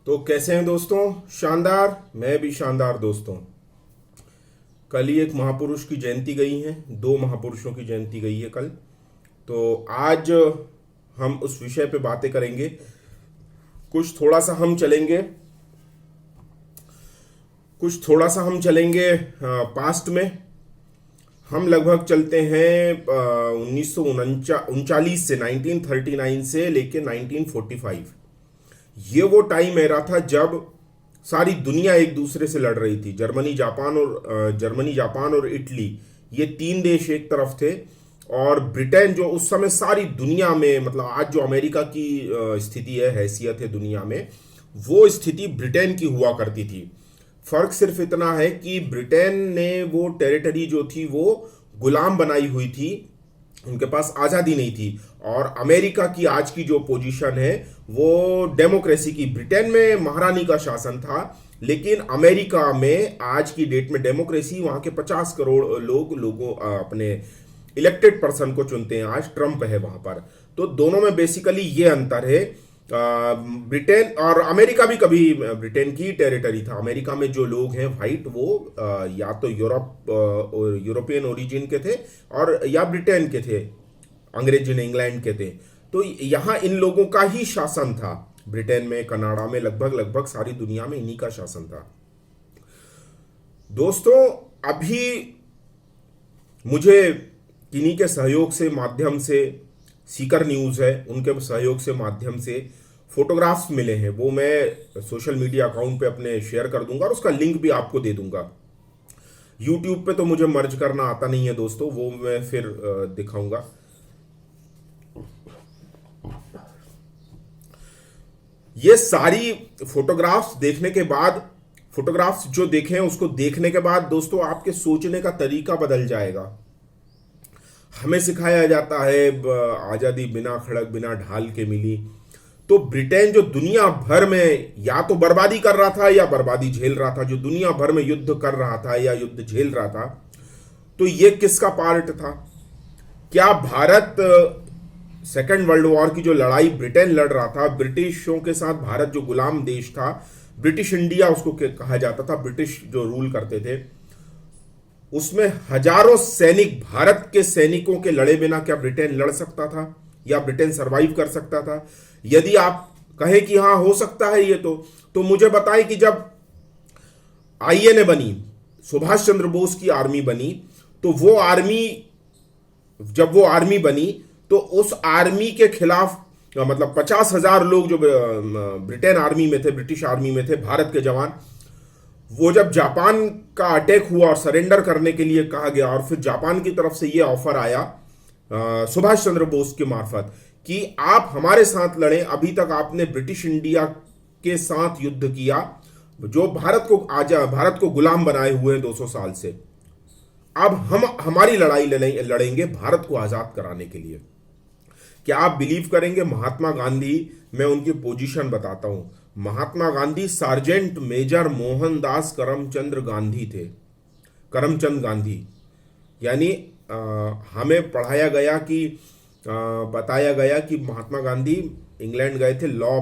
तो कैसे हैं दोस्तों? शानदार। मैं भी शानदार दोस्तों। कल ही एक महापुरुष की जयंती गई है, दो महापुरुषों की जयंती गई है कल। तो आज हम उस विषय पे बातें करेंगे। कुछ थोड़ा सा हम चलेंगे कुछ थोड़ा सा हम चलेंगे पास्ट में। हम लगभग चलते हैं 1939 से 1939 से लेके 1945। ये वो टाइम era था जब सारी दुनिया एक दूसरे से लड़ रही थी। जर्मनी जापान और इटली, ये तीन देश एक तरफ थे। और ब्रिटेन जो उस समय सारी दुनिया में, मतलब आज जो अमेरिका की स्थिति है, हैसियत है दुनिया में, वो स्थिति ब्रिटेन की हुआ करती थी। फर्क सिर्फ इतना है कि ब्रिटेन ने वो टेरिटरी जो थी वो गुलाम बनाई हुई थी, उनके पास आज़ादी नहीं थी। और अमेरिका की आज की जो पोजीशन है वो डेमोक्रेसी की। ब्रिटेन में महारानी का शासन था, लेकिन अमेरिका में आज की डेट में डेमोक्रेसी, वहां के 50 करोड़ लोगों अपने इलेक्टेड पर्सन को चुनते हैं। आज ट्रंप है वहां पर। तो दोनों में बेसिकली ये अंतर है। ब्रिटेन और अमेरिका भी कभी ब्रिटेन की टेरिटरी था। अमेरिका में जो लोग हैं वाइट, वो या तो यूरोपियन ओरिजिन के थे और या ब्रिटेन के थे, अंग्रेज ने इंग्लैंड के थे। तो यहाँ इन लोगों का ही शासन था। ब्रिटेन में, कनाडा में, लगभग सारी दुनिया में इन्हीं का शासन था। दोस्तों, अभी मुझे किन्हीं के सहयोग से, माध्यम से, सीकर न्यूज़ है उनके सहयोग से, माध्यम से फोटोग्राफ्स मिले हैं। वो मैं सोशल मीडिया अकाउंट पे अपने शेयर कर दूंगा और उसका लिंक भी आपको दे दूंगा। यूट्यूब पे तो मुझे मर्ज करना आता नहीं है दोस्तों, वो मैं फिर दिखाऊंगा। ये सारी फोटोग्राफ्स जो देखें, उसको देखने के बाद दोस्तों आपके सोचने का तरीका बदल जाएगा। हमें सिखाया जाता है आज़ादी बिना खड़क बिना ढाल के मिली। तो ब्रिटेन जो दुनिया भर में या तो बर्बादी कर रहा था या बर्बादी झेल रहा था, जो दुनिया भर में युद्ध कर रहा था या युद्ध झेल रहा था, तो ये किसका पार्ट था? क्या भारत सेकेंड वर्ल्ड वॉर की जो लड़ाई ब्रिटेन लड़ रहा था ब्रिटिशों के साथ, भारत जो गुलाम देश था, ब्रिटिश इंडिया उसको कहा जाता था, ब्रिटिश जो रूल करते थे, उसमें हजारों सैनिक, भारत के सैनिकों के लड़े बिना क्या ब्रिटेन लड़ सकता था या ब्रिटेन सरवाइव कर सकता था? यदि आप कहें कि हाँ हो सकता है ये, तो मुझे बताएं कि जब आईएनए बनी, सुभाष चंद्र बोस की आर्मी बनी, तो जब वो आर्मी बनी तो उस आर्मी के खिलाफ, मतलब 50,000 लोग जो ब्रिटेन आर्मी में थे, ब्रिटिश आर्मी में थे, भारत के जवान, वो जब जापान का अटैक हुआ और सरेंडर करने के लिए कहा गया, और फिर जापान की तरफ से ये ऑफर आया सुभाष चंद्र बोस के मार्फत कि आप हमारे साथ लड़ें। अभी तक आपने ब्रिटिश इंडिया के साथ युद्ध किया, जो भारत को गुलाम बनाए हुए हैं 200 साल से। अब हम हमारी लड़ाई लड़ेंगे भारत को आजाद कराने के लिए। क्या आप बिलीव करेंगे, महात्मा गांधी, मैं उनकी पोजीशन बताता हूं। महात्मा गांधी सार्जेंट मेजर मोहनदास करमचंद गांधी थे। करमचंद गांधी, यानी हमें बताया गया कि महात्मा गांधी इंग्लैंड गए थे, लॉ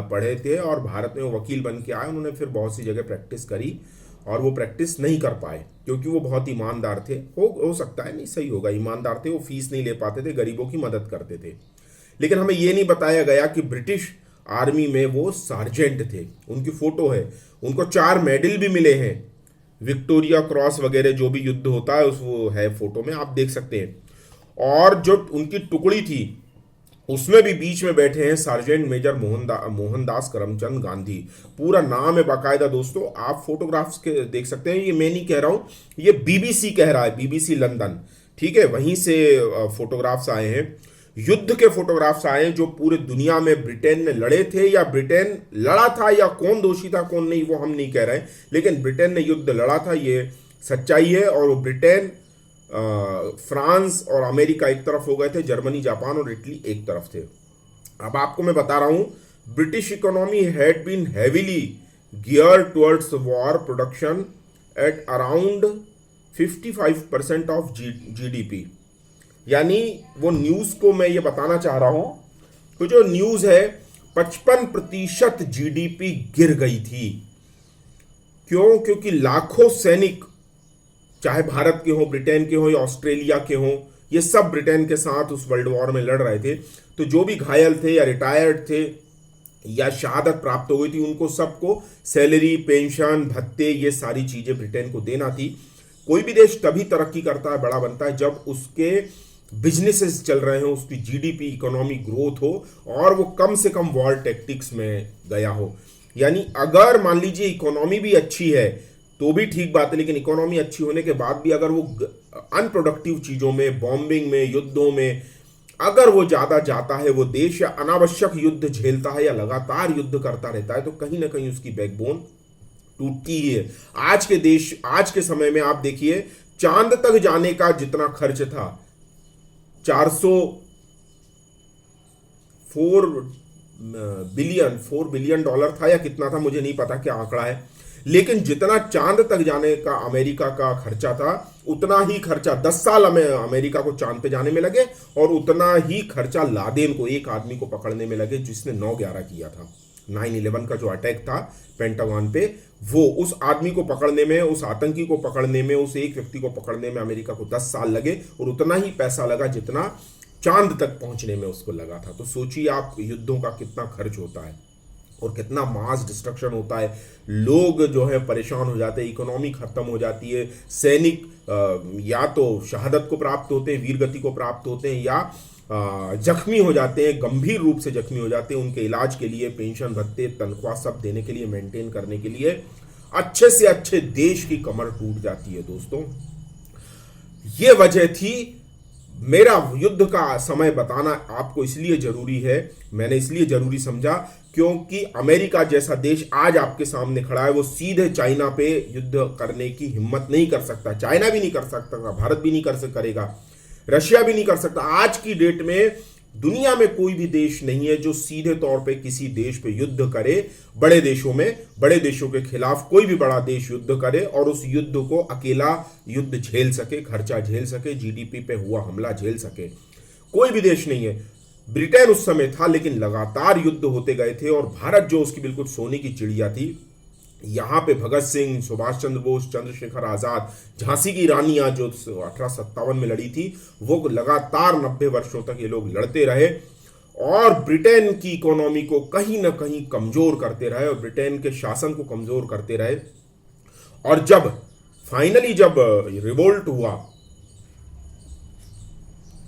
पढ़े थे और भारत में वो वकील बन के आए। उन्होंने फिर बहुत सी जगह प्रैक्टिस करी और वो प्रैक्टिस नहीं कर पाए क्योंकि वो बहुत ईमानदार थे। हो सकता है, नहीं सही होगा, ईमानदार थे। वो फीस नहीं ले पाते थे, गरीबों की मदद करते थे। लेकिन हमें ये नहीं बताया गया कि ब्रिटिश आर्मी में वो सार्जेंट थे। उनकी फोटो है, उनको 4 मेडल भी मिले हैं, विक्टोरिया क्रॉस वगैरह, जो भी युद्ध होता है उस वो है फोटो में, आप देख सकते हैं। और जो उनकी टुकड़ी थी उसमें भी बीच में बैठे हैं सार्जेंट मेजर मोहनदास करमचंद गांधी। पूरा नाम है बाकायदा दोस्तों, आप फोटोग्राफ्स के देख सकते हैं। ये मैं नहीं कह रहा हूं, ये बीबीसी कह रहा है, बीबीसी लंदन, ठीक है, वहीं से फोटोग्राफ्स आए हैं। युद्ध के फोटोग्राफ्स आए हैं जो पूरे दुनिया में ब्रिटेन ने लड़े थे, या ब्रिटेन लड़ा था, या कौन दोषी था कौन नहीं वो हम नहीं कह रहे हैं, लेकिन ब्रिटेन ने युद्ध लड़ा था, ये सच्चाई है। और वो ब्रिटेन, फ्रांस और अमेरिका एक तरफ हो गए थे, जर्मनी, जापान और इटली एक तरफ थे। अब आपको मैं बता रहा हूं, British economy had been heavily गियर towards war production at around 55% of GDP. यानी वो न्यूज़ को मैं ये बताना चाह रहा हूँ, तो जो न्यूज़ है 55% जीडीपी गिर गई थी। क्यों? क्योंकि लाखों सैनिक, चाहे भारत के हो, ब्रिटेन के हो या ऑस्ट्रेलिया के हो, ये सब ब्रिटेन के साथ उस वर्ल्ड वॉर में लड़ रहे थे। तो जो भी घायल थे या रिटायर्ड थे या शहादत प्राप्त हो गई थी, उनको सबको सैलरी, पेंशन, भत्ते, ये सारी चीजें ब्रिटेन को देना थी। कोई भी देश तभी तरक्की करता है, बड़ा बनता है, जब उसके बिजनेसेस चल रहे हो, उसकी जीडीपी, इकोनॉमी ग्रोथ हो और वो कम से कम वॉर टैक्टिक्स में गया हो। यानी अगर मान लीजिए इकोनॉमी भी अच्छी है तो भी ठीक बात है, लेकिन इकोनॉमी अच्छी होने के बाद भी अगर वो अनप्रोडक्टिव चीजों में, बॉम्बिंग में, युद्धों में अगर वो ज्यादा जाता है, वो देश, या अनावश्यक युद्ध झेलता है या लगातार युद्ध करता रहता है, तो कहीं ना कहीं उसकी बैकबोन टूटती ही है। आज के देश, आज के समय में आप देखिए, चांद तक जाने का जितना खर्च था, 4 बिलियन डॉलर था या कितना था, मुझे नहीं पता क्या आंकड़ा है, लेकिन जितना चांद तक जाने का अमेरिका का खर्चा था, उतना ही खर्चा 10 साल में अमेरिका को चांद पे जाने में लगे और उतना ही खर्चा लादेन को, एक आदमी को पकड़ने में लगे जिसने 9/11 किया था। 9/11 का जो अटैक था पेंटागन पे, वो उस आदमी को पकड़ने में, उस आतंकी को पकड़ने में, उस एक व्यक्ति को पकड़ने में अमेरिका को 10 साल लगे और उतना ही पैसा लगा जितना चांद तक पहुंचने में उसको लगा था। तो सोचिए आप, युद्धों का कितना खर्च होता है और कितना मास डिस्ट्रक्शन होता है। लोग जो है परेशान हो जाते हैं, इकोनॉमी खत्म हो जाती है, सैनिक या तो शहादत को प्राप्त होते हैं, वीरगति को प्राप्त होते हैं, या जख्मी हो जाते हैं, गंभीर रूप से जख्मी हो जाते हैं। उनके इलाज के लिए पेंशन, भत्ते, तनख्वाह सब देने के लिए, मेंटेन करने के लिए अच्छे से अच्छे देश की कमर टूट जाती है। दोस्तों, ये वजह थी। मेरा युद्ध का समय बताना आपको इसलिए जरूरी है, मैंने इसलिए जरूरी समझा क्योंकि अमेरिका जैसा देश आज आपके सामने खड़ा है, वो सीधे चाइना पे युद्ध करने की हिम्मत नहीं कर सकता। चाइना भी नहीं कर सकता, भारत भी नहीं करेगा, रशिया भी नहीं कर सकता। आज की डेट में दुनिया में कोई भी देश नहीं है जो सीधे तौर पे किसी देश पे युद्ध करे। बड़े देशों में, बड़े देशों के खिलाफ कोई भी बड़ा देश युद्ध करे और उस युद्ध को अकेला युद्ध झेल सके, खर्चा झेल सके, जीडीपी पे हुआ हमला झेल सके, कोई भी देश नहीं है। ब्रिटेन उस समय था, लेकिन लगातार युद्ध होते गए थे और भारत जो उसकी बिल्कुल सोने की चिड़िया थी, यहां पे भगत सिंह, सुभाष चंद्र बोस, चंद्रशेखर आजाद, झांसी की रानियां जो 1857 में लड़ी थी, वो लगातार 90 वर्षों तक ये लोग लड़ते रहे और ब्रिटेन की इकोनॉमी को कहीं ना कहीं कमजोर करते रहे और ब्रिटेन के शासन को कमजोर करते रहे। और जब फाइनली जब रिवोल्ट हुआ,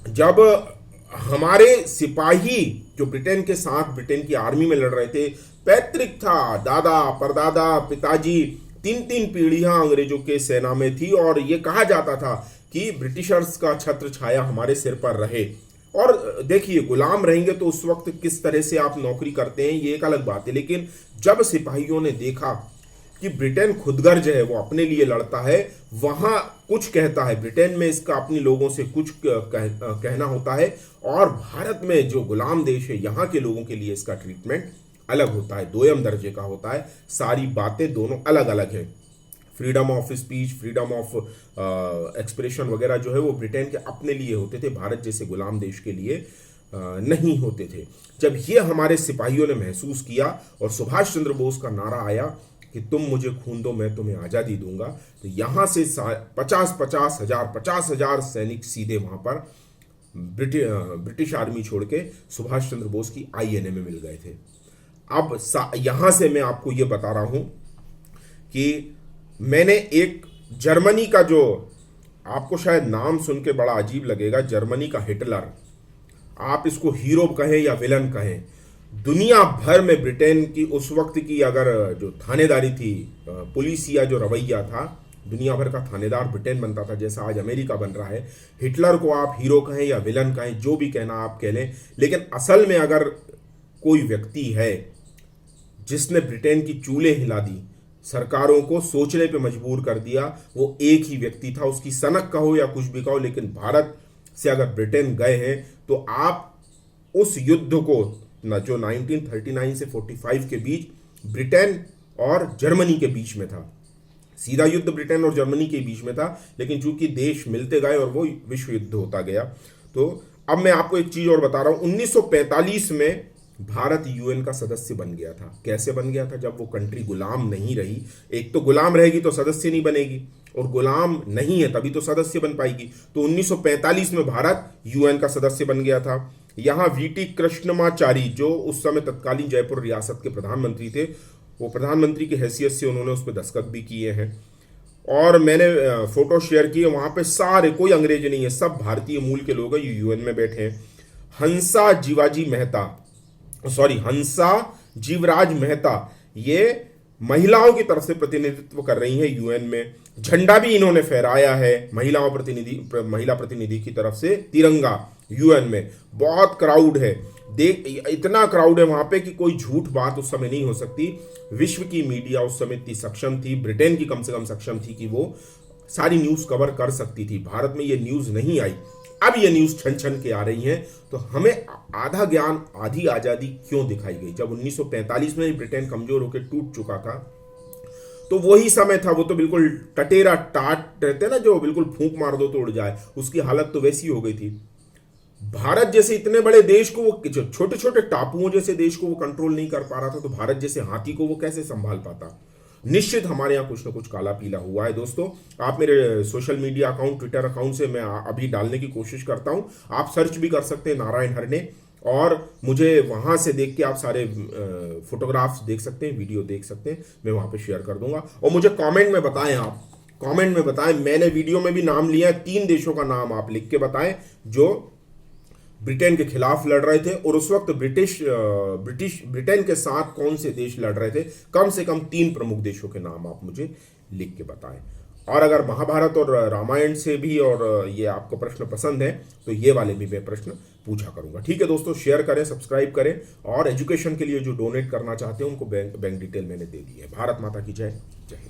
जब हमारे सिपाही जो ब्रिटेन के साथ, ब्रिटेन की आर्मी में लड़ रहे थे, पैतृक था, दादा, परदादा, पिताजी, 3 पीढ़ियां अंग्रेजों के सेना में थी और ये कहा जाता था कि ब्रिटिशर्स का छत्र छाया हमारे सिर पर रहे। और देखिए, गुलाम रहेंगे तो उस वक्त किस तरह से आप नौकरी करते हैं ये एक अलग बात है, लेकिन जब सिपाहियों ने देखा कि ब्रिटेन खुदगर्ज है, वो अपने लिए लड़ता है, वहां कुछ कहता है, ब्रिटेन में इसका अपने लोगों से कुछ कहना होता है और भारत में जो गुलाम देश है, यहाँ के लोगों के लिए इसका ट्रीटमेंट अलग होता है, दोयम दर्जे का होता है। सारी बातें दोनों अलग अलग हैं। Freedom of speech, freedom of expression वगैरह जो है वो ब्रिटेन के अपने लिए होते थे, भारत जैसे गुलाम देश के लिए नहीं होते थे। जब ये हमारे सिपाहियों ने महसूस किया और सुभाष चंद्र बोस का नारा आया कि तुम मुझे खून दो, मैं तुम्हें आज़ादी दूंगा, तो यहाँ से 50 हजार सैनिक सीधे वहाँ पर ब्रिटिश आर्मी छोड़ के सुभाष चंद्र बोस की INA में मिल गए थे। अब यहाँ से मैं आपको ये बता रहा हूँ कि मैंने एक जर्मनी का, जो आपको शायद नाम सुन के बड़ा अजीब लगेगा, जर्मनी का हिटलर, आप इसको हीरो कहें या विलन कहें, दुनिया भर में ब्रिटेन की उस वक्त की अगर जो थानेदारी थी, पुलिस या जो रवैया था, दुनिया भर का थानेदार ब्रिटेन बनता था, जैसा आज अमेरिका बन रहा है। हिटलर को आप हीरो कहें या विलन कहें, जो भी कहना आप कह लें, लेकिन असल में अगर कोई व्यक्ति है जिसने ब्रिटेन की चूल्हे हिला दी, सरकारों को सोचने पे मजबूर कर दिया, वो एक ही व्यक्ति था। उसकी सनक कहो या कुछ भी कहो, लेकिन भारत से अगर ब्रिटेन गए हैं तो आप उस युद्ध को, न जो 1939 से 45 के बीच ब्रिटेन और जर्मनी के बीच में था, सीधा युद्ध ब्रिटेन और जर्मनी के बीच में था, लेकिन चूंकि देश मिलते गए और वो विश्व युद्ध होता गया। तो अब मैं आपको एक चीज और बता रहा हूं, 1945 में भारत यूएन का सदस्य बन गया था। कैसे बन गया था? जब वो कंट्री गुलाम नहीं रही। एक तो गुलाम रहेगी तो सदस्य नहीं बनेगी, और गुलाम नहीं है तभी तो सदस्य बन पाएगी। तो 1945 में भारत यूएन का सदस्य बन गया था। यहाँ वीटी कृष्णमाचारी, जो उस समय तत्कालीन जयपुर रियासत के प्रधानमंत्री थे, वो प्रधानमंत्री की हैसियत से उन्होंने उस पर दस्तखत भी किए हैं। और मैंने फोटो शेयर की है, वहां पे सारे, कोई अंग्रेज नहीं है, सब भारतीय मूल के लोग हैं, यूएन में बैठे हैं। हंसा जीवाजी मेहता, हंसा जीवराज मेहता, ये महिलाओं की तरफ से प्रतिनिधित्व कर रही हैं यूएन में। झंडा भी इन्होंने फहराया है महिला प्रतिनिधि की तरफ से, तिरंगा यूएन में। बहुत क्राउड है, देख इतना क्राउड है वहां पे कि कोई झूठ बात उस समय नहीं हो सकती। विश्व की मीडिया उस समय इतनी सक्षम थी, ब्रिटेन की कम से कम सक्षम थी कि वो सारी न्यूज कवर कर सकती थी। भारत में ये न्यूज नहीं आई, अब ये न्यूज छन छन के आ रही हैं। तो हमें आधा ज्ञान आधी आजादी क्यों दिखाई गई? जब 1945 में ब्रिटेन कमजोर होकर टूट चुका था, तो वही समय था। वो तो बिल्कुल टटेरा टाट रहते ना, जो बिल्कुल फूंक मार दो तो उड़ जाए, उसकी हालत तो वैसी हो गई थी। भारत जैसे इतने बड़े देश को, वो छोटे छोटे टापुओं जैसे देश को वो कंट्रोल नहीं कर पा रहा था, तो भारत जैसे हाथी को वो कैसे संभाल पाता? निश्चित हमारे यहाँ कुछ ना कुछ काला पीला हुआ है। दोस्तों, आप मेरे social media account, Twitter account से मैं अभी डालने की कोशिश करता हूँ। आप सर्च भी कर सकते हैं नारायण हरने, और मुझे वहाँ से देख के आप सारे फोटोग्राफ्स देख सकते हैं, वीडियो देख सकते हैं, मैं वहाँ पे शेयर कर दूंगा। और मुझे कमेंट में बताएं, आप कमेंट में बताएं, मैंने वीडियो में भी नाम लिया है, 3 देशों का नाम आप लिख के बताएं जो ब्रिटेन के खिलाफ लड़ रहे थे, और उस वक्त ब्रिटेन के साथ कौन से देश लड़ रहे थे। कम से कम 3 प्रमुख देशों के नाम आप मुझे लिख के बताएं। और अगर महाभारत और रामायण से भी और ये आपको प्रश्न पसंद है, तो ये वाले भी मैं प्रश्न पूछा करूंगा। ठीक है दोस्तों, शेयर करें, सब्सक्राइब करें, और एजुकेशन के लिए जो डोनेट करना चाहते हैं उनको बैंक डिटेल मैंने दे दी है। भारत माता की जय। जय हिंद।